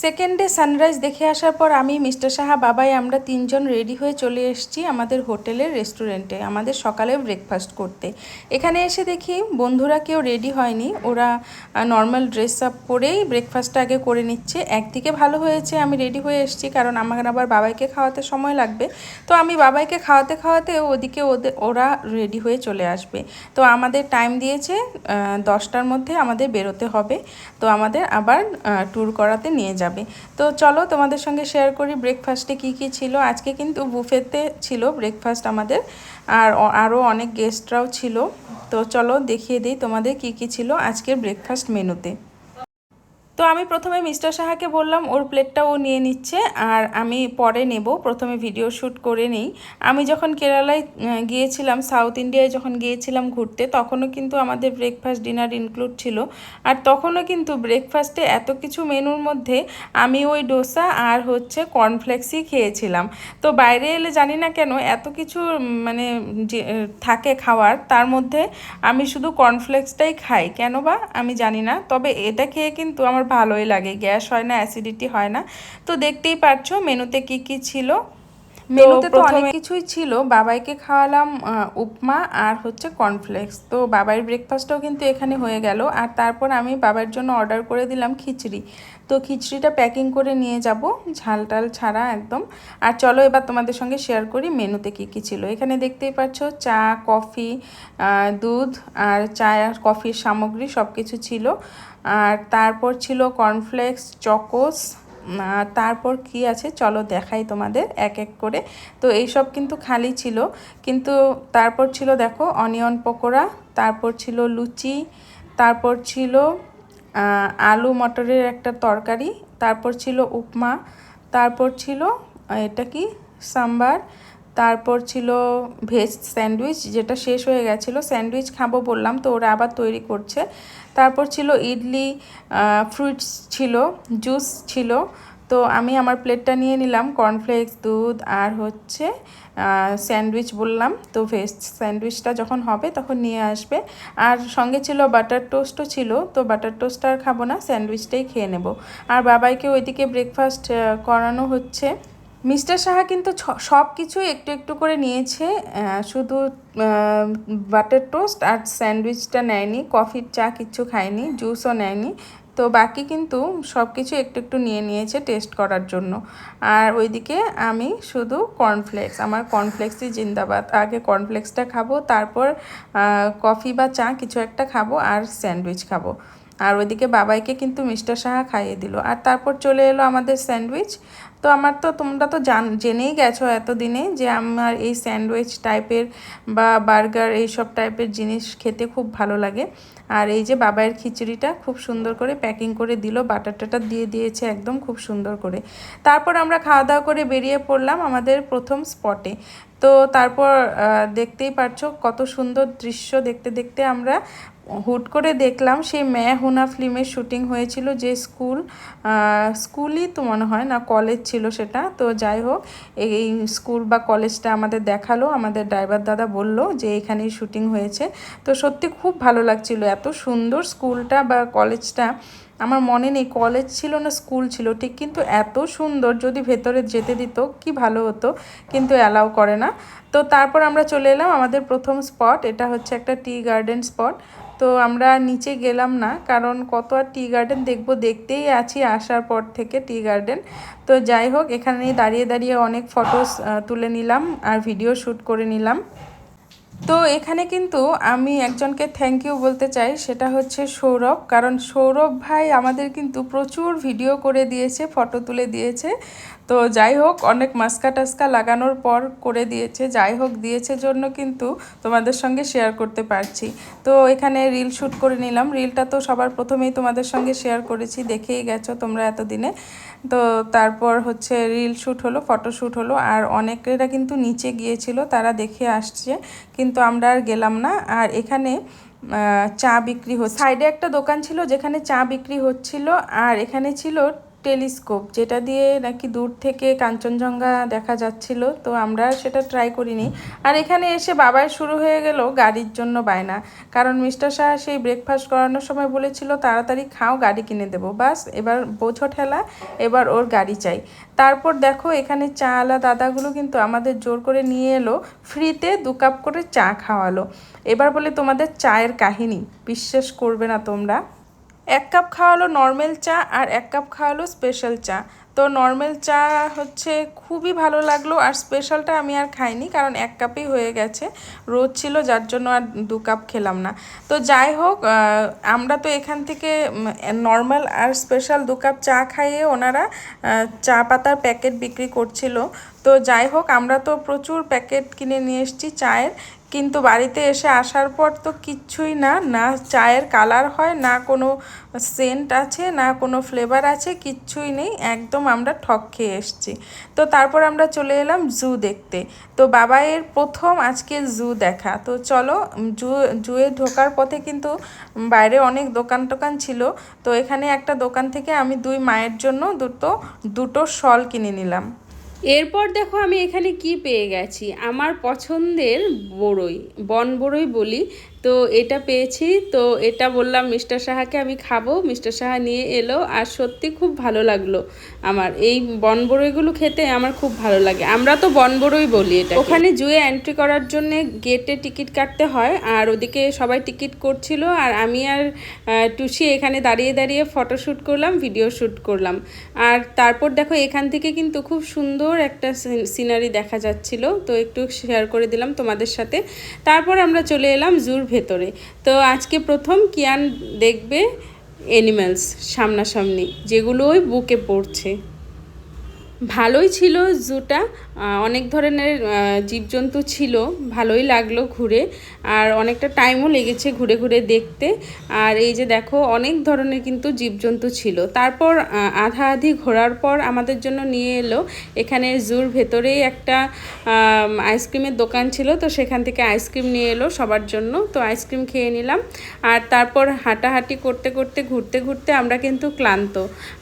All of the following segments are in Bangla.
সেকেন্ডে সানরাইজ দেখে আসার পর আমি মিস্টার সাহা বাবাই আমরা তিনজন রেডি হয়ে চলে এসেছি আমাদের হোটেলের রেস্টুরেন্টে আমাদের সকালে ব্রেকফাস্ট করতে। এখানে এসে দেখি বন্ধুরা কেউ রেডি হয়নি, ওরা নর্মাল ড্রেস আপ করেই ব্রেকফাস্টটা আগে করে নিচ্ছে। একদিকে ভালো হয়েছে আমি রেডি হয়ে এসেছি, কারণ আমার আবার বাবাইকে খাওয়াতে সময় লাগবে। তো আমি বাবাইকে খাওয়াতে খাওয়াতে ওদিকে ওরা রেডি হয়ে চলে আসবে। তো আমাদের টাইম দিয়েছে 10টার মধ্যে আমাদের বেরোতে হবে। তো আমাদের আবার ট্যুর করাতে নিয়ে যাবে। তো চলো তোমাদের সঙ্গে শেয়ার করি ব্রেকফাস্টে কি কি ছিল। আজকে কিন্তু বুফেতে ছিল ব্রেকফাস্ট আমাদের, আর আরও অনেক গেস্টরাও ছিল। তো চলো দেখিয়ে দিই তোমাদের কি কি ছিল আজকের ব্রেকফাস্ট মেনুতে। তো আমি প্রথমে মিস্টার সাহাকে বললাম ওর প্লেটটা ও নিয়ে নিচ্ছে, আর আমি পরে নেব, প্রথমে ভিডিও শ্যুট করে নিই। আমি যখন কেরালায় গিয়েছিলাম, সাউথ ইন্ডিয়ায় যখন গিয়েছিলাম ঘুরতে, তখনও কিন্তু আমাদের ব্রেকফাস্ট ডিনার ইনক্লুড ছিল। আর তখনও কিন্তু ব্রেকফাস্টে এত কিছু মেনুর মধ্যে আমি ওই ডোসা আর হচ্ছে কর্নফ্লেক্সই খেয়েছিলাম। তো বাইরে এলে জানি না কেন এত কিছু মানে যে থাকে খাওয়ার, তার মধ্যে আমি শুধু কর্নফ্লেক্সটাই খাই, কেন বা আমি জানি না। তবে এটা খেয়ে কিন্তু আমার ভালোই লাগে, গ্যাস হয় না, অ্যাসিডিটি হয় না। তো দেখতেই পারছো মেনুতে কি কি ছিল। মেনুতে তো অনেক কিছুই ছিল। বাবাইকে খাওয়ালাম উপমা আর হচ্ছে কর্নফ্লেক্স। তো বাবার ব্রেকফাস্টটাও কিন্তু এখানে হয়ে গেল। আর তারপর আমি বাবার জন্য অর্ডার করে দিলাম খিচড়ি। তো খিচড়িটা প্যাকিং করে নিয়ে যাব, ঝাল টাল ছাড়া একদম। আর চলো এবার তোমাদের সঙ্গে শেয়ার করি মেনুতে কি কি ছিল। এখানে দেখতেই পাচ্ছ চা, কফি, দুধ আর চা আর কফির সামগ্রী সব কিছু ছিল। আর তারপর ছিল কর্নফ্লেক্স, চকোস। তারপর কি আছে চলো দেখাই তোমাদের এক এক করে। তো এইসব কিন্তু খালি ছিল, কিন্তু তারপর ছিল দেখো অনিয়ন পকোড়া, তারপর ছিল লুচি, তারপর ছিল আলু মটরের একটা তরকারি, তারপর ছিল উপমা, তারপর ছিল এটা কি সাম্বার, তারপর ছিল ভেজ স্যান্ডউইচ, যেটা শেষ হয়ে গেছিলো। স্যান্ডউইচ খাবো বললাম, তো ওরা আবার তৈরি করছে। তারপর ছিল ইডলি, ফ্রুটস ছিল, জুস ছিল। তো আমি আমার প্লেটটা নিয়ে নিলাম, কর্নফ্লেক্স, দুধ আর হচ্ছে স্যান্ডউইচ বললাম। তো ভেজ স্যান্ডউইচটা যখন হবে তখন নিয়ে আসবে। আর সঙ্গে ছিল বাটার টোস্টও ছিল। তো বাটার টোস্ট আর খাবো না, স্যান্ডউইচটাই খেয়ে নেব। আর বাবাইকে ওইদিকে ব্রেকফাস্ট করানো হচ্ছে। মিস্টার সাহা কিন্তু সব কিছু একটু একটু করে নিয়েছে, শুধু বাটার টোস্ট আর স্যান্ডউইচটা নেয়নি, কফির চা কিচ্ছু খায়নি, জুসও নেয়নি। তো বাকি কিন্তু সব কিছু একটু একটু নিয়ে নিয়েছে টেস্ট করার জন্য। আর ওইদিকে আমি শুধু কর্নফ্লেক্স, আমার কর্নফ্লেক্সই জিন্দাবাদ। আগে কর্নফ্লেক্সটা খাবো, তারপর কফি বা চা কিছু একটা খাবো, আর স্যান্ডউইচ খাবো। আর ওইদিকে বাবাইকে কিন্তু মিস্টার সাহা খাইয়ে দিল। আর তারপর চলে এলো আমাদের স্যান্ডউইচ। তো আমার তো তোমরা তো জেনেই গেছো এতদিনে যে আমার এই স্যান্ডউইচ টাইপের বা বার্গার এইসব টাইপের জিনিস খেতে খুব ভালো লাগে। আর এই যে বাবাইয়ের খিচুড়িটা খুব সুন্দর করে প্যাকিং করে দিল, বাটার টাটার দিয়ে দিয়েছে একদম খুব সুন্দর করে। তারপর আমরা খাওয়া দাওয়া করে বেরিয়ে পড়লাম আমাদের প্রথম স্পটে। তো তারপর দেখতেই পারছো কত সুন্দর দৃশ্য দেখতে দেখতে আমরা হুট করে দেখলাম সেই मैं हूं ना ফিল্মের শ্যুটিং হয়েছিল, যে স্কুলই তো মনে হয় না, কলেজ ছিল সেটা। তো যাই হোক, এই স্কুল বা কলেজটা আমাদের দেখালো, আমাদের ড্রাইভার দাদা বলল যে এখানেই শ্যুটিং হয়েছে। তো সত্যি খুব ভালো লাগছিল, এত সুন্দর স্কুলটা বা কলেজটা। আমার মনে নেই কলেজ ছিল না স্কুল ছিল ঠিক, কিন্তু এত সুন্দর, যদি ভেতরে যেতে দিত কি ভালো হতো, কিন্তু অ্যালাউ করে না। তো তারপর আমরা চলে এলাম আমাদের প্রথম স্পট, এটা হচ্ছে একটা টি গার্ডেন স্পট। তো আমরা নিচে গেলাম না, কারণ কত আর টি গার্ডেন দেখবো, দেখতেই আছি আসার পর থেকে টি গার্ডেন। তো যাই হোক, এখানেই দাঁড়িয়ে দাঁড়িয়ে অনেক ফটোস তুলে নিলাম আর ভিডিও শ্যুট করে নিলাম। তো এখানে কিন্তু আমি একজনকে থ্যাংক ইউ বলতে চাই, সেটা হচ্ছে সৌরভ। কারণ সৌরভ ভাই আমাদের কিন্তু প্রচুর ভিডিও করে দিয়েছে, ফটো তুলে দিয়েছে। তো যাই হোক, অনেক মাস্কা টাস্কা লাগানোর পর করে দিয়েছে, যাই হোক দিয়েছে জন্য কিন্তু তোমাদের সঙ্গে শেয়ার করতে পারছি। তো এখানে রিল শ্যুট করে নিলাম। রিলটা তো সবার প্রথমেই তোমাদের সঙ্গে শেয়ার করেছি, দেখেই গেছো তোমরা এতদিনে। তো তারপর হচ্ছে রিল শ্যুট হলো, ফটো শ্যুট হলো। আর অনেকেরা কিন্তু নিচে গিয়েছিল, তারা দেখে আসছে, কিন্তু আমরা আর গেলাম না। আর এখানে চা বিক্রি হচ্ছে, সাইডে একটা দোকান ছিল যেখানে চা বিক্রি হচ্ছিল। আর এখানে ছিল টেলিস্কোপ, যেটা দিয়ে নাকি দূর থেকে কাঞ্চনজঙ্ঘা দেখা যাচ্ছিল। তো আমরা সেটা ট্রাই করিনি। আর এখানে এসে বাবার শুরু হয়ে গেল গাড়ির জন্য বায়না, কারণ মিস্টার সাহা সেই ব্রেকফাস্ট করানোর সময় বলেছিল তাড়াতাড়ি খাও, গাড়ি কিনে দেবো। বাস এবার বোঝো ঠেলা, এবার ওর গাড়ি চাই। তারপর দেখো এখানে চা আলা দাদাগুলো কিন্তু আমাদের জোর করে নিয়ে এলো, ফ্রিতে 2 কাপ করে চা খাওয়ালো। এবার বলে তোমাদের চায়ের কাহিনী বিশ্বাস করবে না তোমরা। 1 কাপ খাওয়ালো নর্মাল চা আর 1 কাপ খাওয়ালো স্পেশাল চা। তো নর্মাল চা হচ্ছে খুবই ভালো লাগলো, আর স্পেশালটা আমি আর খাইনি, কারণ 1 কাপেই হয়ে গেছে, রোদ ছিল যার জন্য আর 2 কাপ খেলাম না। তো যাই হোক, আমরা তো এখান থেকে নর্মাল আর স্পেশাল 2 কাপ চা খাইয়ে ওনারা চা পাতার প্যাকেট বিক্রি করছিল। তো যাই হোক, আমরা তো প্রচুর প্যাকেট কিনে নিয়ে এসেছি চায়ের, কিন্তু বাড়িতে এসে আসার পর তো কিচ্ছুই না, না চায়ের কালার হয়, না কোনো সেন্ট আছে, না কোনো ফ্লেভার আছে, কিচ্ছুই নেই, একদম আমরা ঠক খেয়ে এসেছি। তো তারপর আমরা চলে এলাম জু দেখতে। তো বাবাইয়ের প্রথম আজকে জু দেখা। তো চলো, জুয়ে ঢোকার পথে কিন্তু বাইরে অনেক দোকান টোকান ছিল। তো এখানে একটা দোকান থেকে আমি 2 মায়ের জন্য দুটো শল কিনে নিলাম। এরপর দেখো আমি এখানে কি পেয়ে গেছি, আমার পছন্দের বড়ই, বন বড়ই বলি। তো এটা পেয়েছি, তো এটা বললাম মিস্টার সাহাকে আমি খাবো, মিস্টার সাহা নিয়ে এলো, আর সত্যি খুব ভালো লাগলো। আমার এই বন বড়ইগুলো খেতে আমার খুব ভালো লাগে, আমরা তো বন বড়ই বলি এটা। ওখানে জুয়ে এন্ট্রি করার জন্য গেটে টিকিট কাটতে হয়, আর ওদিকে সবাই টিকিট করছিল, আর আমি আর টুসি এখানে দাঁড়িয়ে দাঁড়িয়ে ফটোশ্যুট করলাম, ভিডিও শ্যুট করলাম। আর তারপর দেখো এখান থেকে কিন্তু খুব সুন্দর একটা সিনারি দেখা যাচ্ছিল, তো একটু শেয়ার করে দিলাম তোমাদের সাথে। তারপর আমরা চলে এলাম জুর ভেতরে। তো আজকে প্রথম কিয়ান দেখবে অ্যানিম্যালস সামনাসামনি, যেগুলো ওই বুকে পড়ছে। ভালোই ছিল জুটা, অনেক ধরনের জীবজন্তু ছিল, ভালোই লাগলো ঘুরে, আর অনেকটা টাইমও লেগেছে ঘুরে ঘুরে দেখতে। আর এই যে দেখো অনেক ধরনের কিন্তু জীবজন্তু ছিল। তারপর আধা আধি ঘোরার পর আমাদের জন্য নিয়ে এলো এখানে জুর ভেতরেই একটা আইসক্রিমের দোকান ছিল, তো সেখান থেকে আইসক্রিম নিয়ে এলো সবার জন্য। তো আইসক্রিম খেয়ে নিলাম, আর তারপর হাঁটাহাঁটি করতে করতে ঘুরতে ঘুরতে আমরা কিন্তু ক্লান্ত।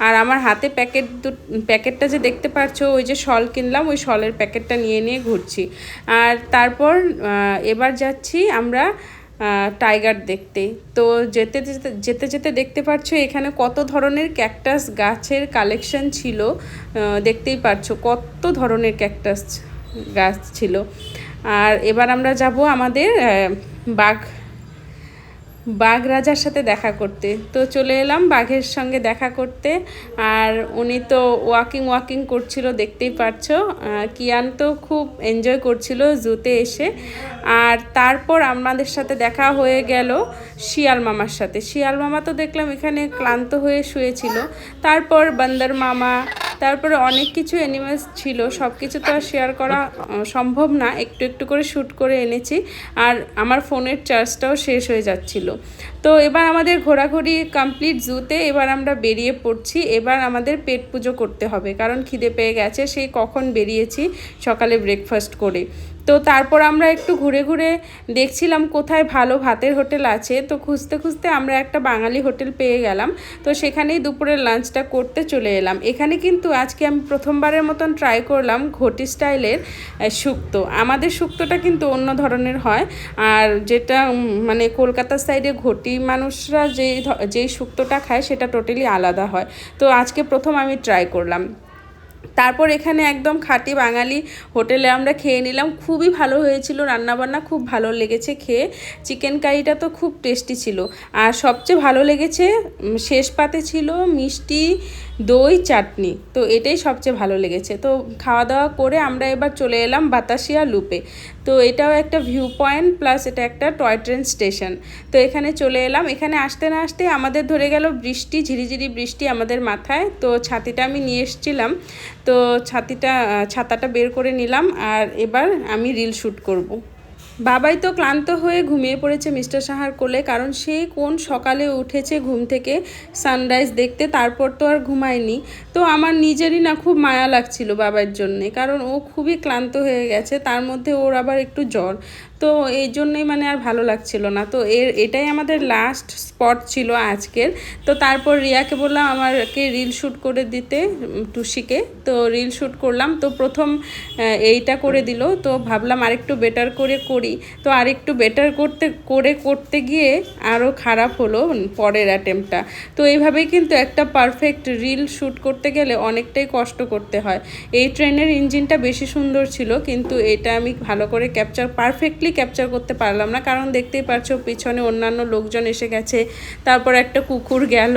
আর আমার হাতে প্যাকেটটা যে দেখতে পারছো, ওই যে শল কিনলাম, ওই শলের প্যাকেটটা নিয়ে নিয়ে ঘুরছি। আর তারপর এবার যাচ্ছি আমরা টাইগার দেখতে। তো যেতে যেতে যেতে যেতে দেখতে পাচ্ছো এখানে কত ধরনের ক্যাকটাস গাছের কালেকশন ছিল, দেখতেই পাচ্ছো কত ধরনের ক্যাকটাস গাছ ছিল। আর এবার আমরা যাব আমাদের বাঘ রাজার সাথে দেখা করতে। তো চলে এলাম বাঘের সঙ্গে দেখা করতে, আর উনি তো ওয়াকিং করছিল, দেখতেই পাচ্ছো। কিয়ান তো খুব এনজয় করছিল জুতে এসে। আর তারপর আমাদের সাথে দেখা হয়ে গেল শিয়াল মামার সাথে। শিয়াল মামা তো দেখলাম এখানে ক্লান্ত হয়ে শুয়েছিল। তারপর বান্দর মামা, তারপরে অনেক কিছু অ্যানিমেলস ছিল, সব কিছু তো আর শেয়ার করা সম্ভব না, একটু একটু করে শ্যুট করে এনেছি। আর আমার ফোনের চার্জটাও শেষ হয়ে যাচ্ছিল। তো এবার আমাদের ঘোরাঘুরি কমপ্লিট জুতে, এবার আমরা বেরিয়ে পড়ছি। এবার আমাদের পেট পুজো করতে হবে, কারণ খিদে পেয়ে গেছে, সেই কখন বেরিয়েছি সকালে ব্রেকফাস্ট করে। তো তারপর আমরা একটু ঘুরে ঘুরে দেখছিলাম কোথায় ভালো ভাতের হোটেল আছে। তো খুঁজতে খুঁজতে আমরা একটা বাঙালি হোটেল পেয়ে গেলাম, তো সেখানেই দুপুরের লাঞ্চটা করতে চলে এলাম। এখানে কিন্তু আজকে আমি প্রথমবারের মতন ট্রাই করলাম ঘটি স্টাইলের শুক্তো। আমাদের শুক্তোটা কিন্তু অন্য ধরনের হয়, আর যেটা মানে কলকাতার সাইডে ঘটি মানুষরা যেই শুক্তোটা খায় সেটা টোটালি আলাদা হয়। তো আজকে প্রথম আমি ট্রাই করলাম। তারপর এখানে একদম খাঁটি বাঙালি হোটেলে আমরা খেয়ে নিলাম, খুবই ভালো হয়েছিল, রান্নাবান্না খুব ভালো লেগেছে খেয়ে। চিকেন কারিটা তো খুব টেস্টি ছিল, আর সবচেয়ে ভালো লেগেছে শেষ পাতে ছিল মিষ্টি দই চাটনি, তো এটাই সবচেয়ে ভালো লেগেছে। তো খাওয়া দাওয়া করে আমরা এবার চলে এলাম বাতাসিয়া লুপে। তো এটাও একটা ভিউ পয়েন্ট, প্লাস এটা একটা টয় ট্রেন স্টেশন। তো এখানে চলে এলাম। এখানে আসতে না আসতে আমাদের ধরে গেল বৃষ্টি, ঝিরিঝিরি বৃষ্টি আমাদের মাথায়। তো ছাতিটা আমি নিয়ে এসেছিলাম, তো ছাতাটা বের করে নিলাম, আর এবার আমি রিল শ্যুট করব। বাবাই তো ক্লান্ত হয়ে ঘুমিয়ে পড়েছে মিস্টার সাহার কোলে, কারণ সে কোন সকালে উঠেছে ঘুম থেকে সানরাইজ দেখতে, তারপর তো আর ঘুমায়নি। তো আমার নিজেরই না খুব মায়া লাগছিল বাবার জন্যে, কারণ ও খুবই ক্লান্ত হয়ে গেছে, তার মধ্যে ওর আবার একটু জ্বর। তো এই জন্যই মানে আর ভালো লাগছিল না। তো এটাই আমাদের লাস্ট স্পট ছিল আজকের। তো তারপর রিয়াকে বললাম আমাকে রিল শ্যুট করে দিতে, টুসিকে। তো রিল শ্যুট করলাম। তো প্রথম এইটা করে দিল, তো ভাবলাম আরেকটু বেটার করে করি। তো আরেকটু বেটার করতে গিয়ে আরও খারাপ হলো পরের অ্যাটেম্পটা। তো এইভাবেই কিন্তু একটা পারফেক্ট রিল শ্যুট করতে গেলে অনেকটাই কষ্ট করতে হয়। এই ট্রেনের ইঞ্জিনটা বেশি সুন্দর ছিল, কিন্তু এটা আমি ভালো করে পারফেক্টলি ক্যাপচার করতে পারলাম না, কারণ দেখতেই পারছো পিছনে অন্যান্য লোকজন এসে গেছে, তারপর একটা কুকুর গেল।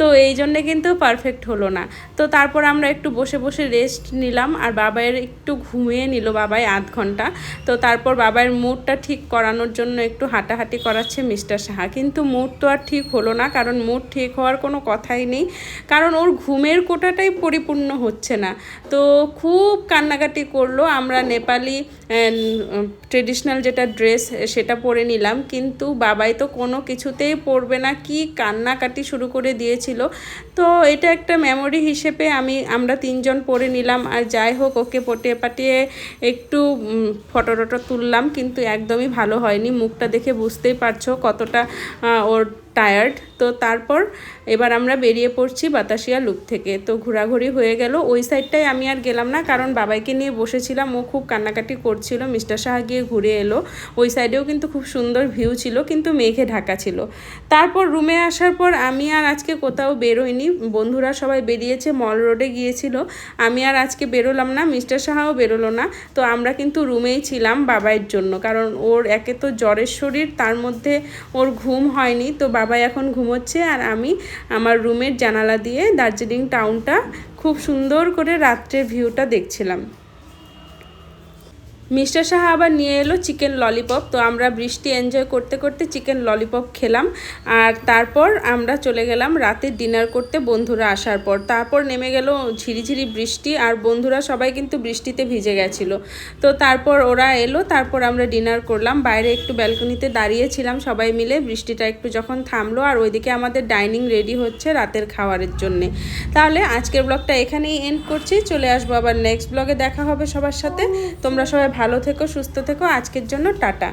তো এই জন্যে কিন্তু পারফেক্ট হলো না। তো তারপর আমরা একটু বসে বসে রেস্ট নিলাম, আর বাবাইয়ের একটু ঘুমিয়ে নিল বাবাই আধ ঘন্টা। তো তারপর বাবাইয়ের মুডটা ঠিক করানোর জন্য একটু হাঁটাহাঁটি করাচ্ছে মিস্টার সাহা। কিন্তু মুড তো আর ঠিক হলো না, কারণ মুড ঠিক হওয়ার কোনো কথাই নেই, কারণ ওর ঘুমের কোটাটাই পরিপূর্ণ হচ্ছে না। তো খুব কান্নাকাটি করলো। আমরা নেপালি ট্রেডিশনাল যেটা ড্রেস সেটা পরে নিলাম, কিন্তু বাবাই তো কোনো কিছুতেই পরবে না, কি কান্নাকাটি শুরু করে দিয়েছিল। তো এটা একটা মেমোরি হিসেবে আমরা তিনজন পরে নিলাম। আর যাই হোক, ওকে পটিয়ে পাটিয়ে একটু ফটো টটো তুললাম, কিন্তু একদমই ভালো হয়নি। মুখটা দেখে বুঝতেই পারছো কতটা ওর টায়ার্ড। তো তারপর এবার আমরা বেরিয়ে পড়ছি বাতাসিয়া লুপ থেকে। তো ঘোরাঘুরি হয়ে গেল। ওই সাইডটাই আমি আর গেলাম না, কারণ বাবাইকে নিয়ে বসেছিলাম, ও খুব কান্নাকাটি করছিল। মিস্টার সাহা গিয়ে ঘুরে এলো। ওই সাইডেও কিন্তু খুব সুন্দর ভিউ ছিল, কিন্তু মেঘে ঢাকা ছিল। তারপর রুমে আসার পর আমি আর আজকে কোথাও বেরোইনি। বন্ধুরা সবাই বেরিয়েছে, মল রোডে গিয়েছিল। আমি আর আজকে বেরোলাম না, মিস্টার সাহাও বেরোলো না। তো আমরা কিন্তু রুমেই ছিলাম বাবাইয়ের জন্য, কারণ ওর একে তো জ্বরের শরীর, তার মধ্যে ওর ঘুম হয়নি। তো বাবাই এখন ঘুমোচ্ছে, আর আমি আমার রুমের জানালা দিয়ে দার্জিলিং টাউনটা খুব সুন্দর করে রাত্রের ভিউটা দেখছিলাম। মিস্টার সাহা আবার নিয়ে এলো চিকেন ললিপপ। তো আমরা বৃষ্টি এনজয় করতে করতে চিকেন ললিপপ খেলাম, আর তারপর আমরা চলে গেলাম রাতে ডিনার করতে বন্ধুরা আসার পর। তারপর নেমে গেল ঝিরিঝিরি বৃষ্টি, আর বন্ধুরা সবাই কিন্তু বৃষ্টিতে ভিজে গেছিলো। তো তারপর ওরা এলো, তারপর আমরা ডিনার করলাম। বাইরে একটু ব্যালকনিতে দাঁড়িয়েছিলাম সবাই মিলে, বৃষ্টিটা একটু যখন থামলো, আর ওইদিকে আমাদের ডাইনিং রেডি হচ্ছে রাতের খাবারের জন্যে। তাহলে আজকের ব্লগটা এখানেই এন্ড করছি। চলে আসবো আবার নেক্সট ব্লগে, দেখা হবে সবার সাথে। তোমরা সবাই ভালো থেকো, সুস্থ থেকো। আজকের জন্য টাটা।